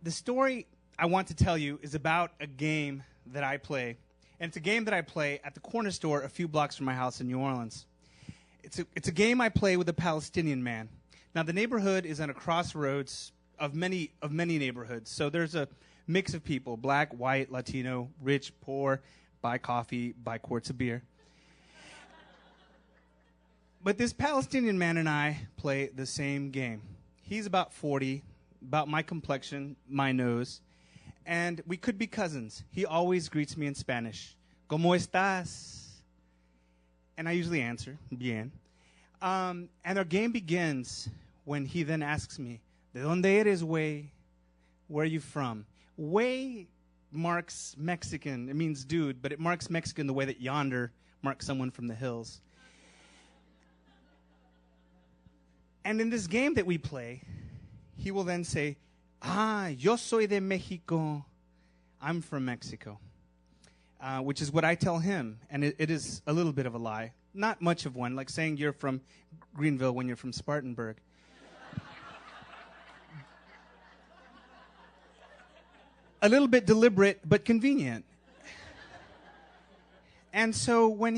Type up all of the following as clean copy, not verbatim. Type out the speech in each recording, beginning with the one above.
The story I want to tell you is about a game that I play. And it's a game that I play at the corner store a few blocks from my house in New Orleans. It's a game I play with a Palestinian man. Now, the neighborhood is on a crossroads of many neighborhoods. So there's a mix of people, black, white, Latino, rich, poor, buy coffee, buy quarts of beer. But this Palestinian man and I play the same game. He's about 40, about my complexion, my nose, and we could be cousins. He always greets me in Spanish. ¿Cómo estás? And I usually answer, bien. And our game begins when he then asks me, ¿De dónde eres, güey? Where are you from? Güey marks Mexican. It means dude, but it marks Mexican the way that yonder marks someone from the hills. And in this game that we play, he will then say, yo soy de Mexico. I'm from Mexico, which is what I tell him. And it is a little bit of a lie. Not much of one, like saying you're from Greenville when you're from Spartanburg. A little bit deliberate, but convenient. And so when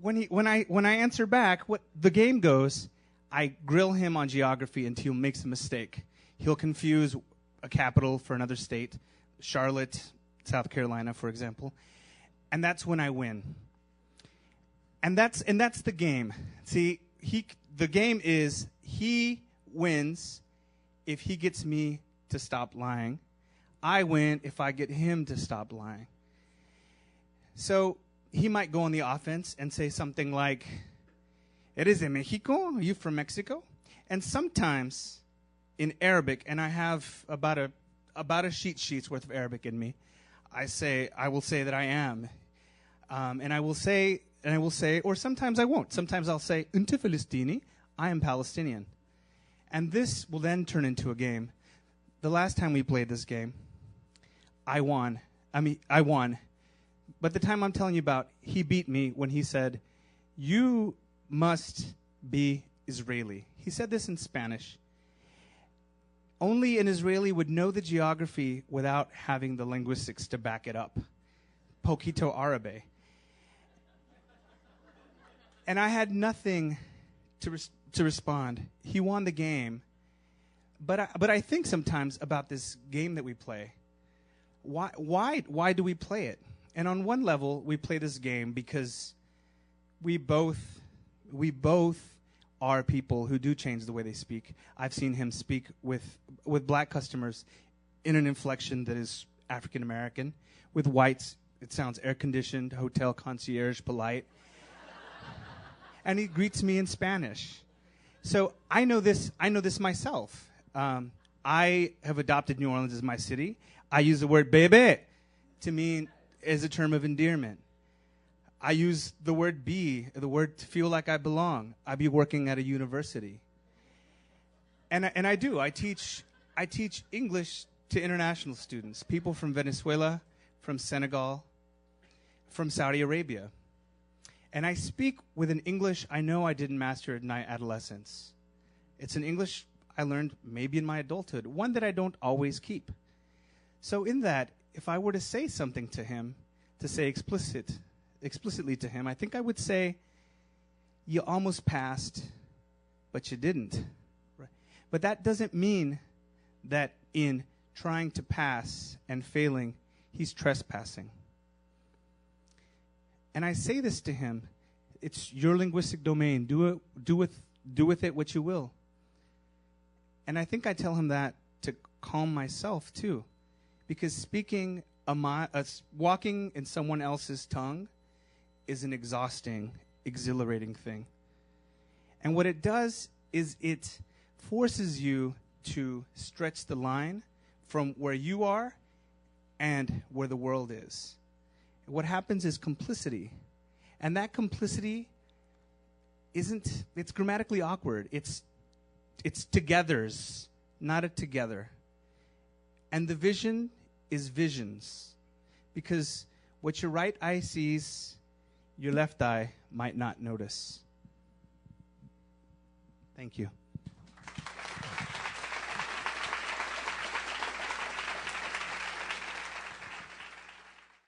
I answer back, what the game goes, I grill him on geography until he makes a mistake. He'll confuse a capital for another state, Charlotte, South Carolina, for example, and that's when I win. And that's the game. See, the game is he wins if he gets me to stop lying. I win if I get him to stop lying. So he might go on the offense and say something like, ¿Eres de Mexico? Are you from Mexico? And sometimes in Arabic, and I have about a sheet's worth of Arabic in me, I will say that I am. And I will say, or sometimes I won't. Sometimes I'll say, Unti Filistini, I am Palestinian. And this will then turn into a game. The last time we played this game, I won. But the time I'm telling you about, he beat me when he said, you must be Israeli. He said this in Spanish. Only an Israeli would know the geography without having the linguistics to back it up. Poquito Árabe. And I had nothing to respond. He won the game. But I think sometimes about this game that we play. Why do we play it? And on one level, we play this game because we both are people who do change the way they speak. I've seen him speak with black customers in an inflection that is African American. With whites, it sounds air-conditioned, hotel concierge, polite. And he greets me in Spanish. So I know this myself. I have adopted New Orleans as my city. I use the word bebe to mean as a term of endearment. I use the word be, the word to feel like I belong. I be working at a university. And I do. I teach English to international students, people from Venezuela, from Senegal, from Saudi Arabia. And I speak with an English I know I didn't master in my adolescence. It's an English I learned maybe in my adulthood, one that I don't always keep. So in that, if I were to say something to him, to say explicitly to him, I think I would say, you almost passed, but you didn't. Right? But that doesn't mean that in trying to pass and failing, he's trespassing. And I say this to him, it's your linguistic domain. Do with it what you will. And I think I tell him that to calm myself too. Because speaking, walking in someone else's tongue is an exhausting, exhilarating thing. And what it does is it forces you to stretch the line from where you are and where the world is. What happens is complicity. And that complicity it's grammatically awkward. It's togethers, not a together. And the vision is visions. Because what your right eye sees, your left eye might not notice. Thank you.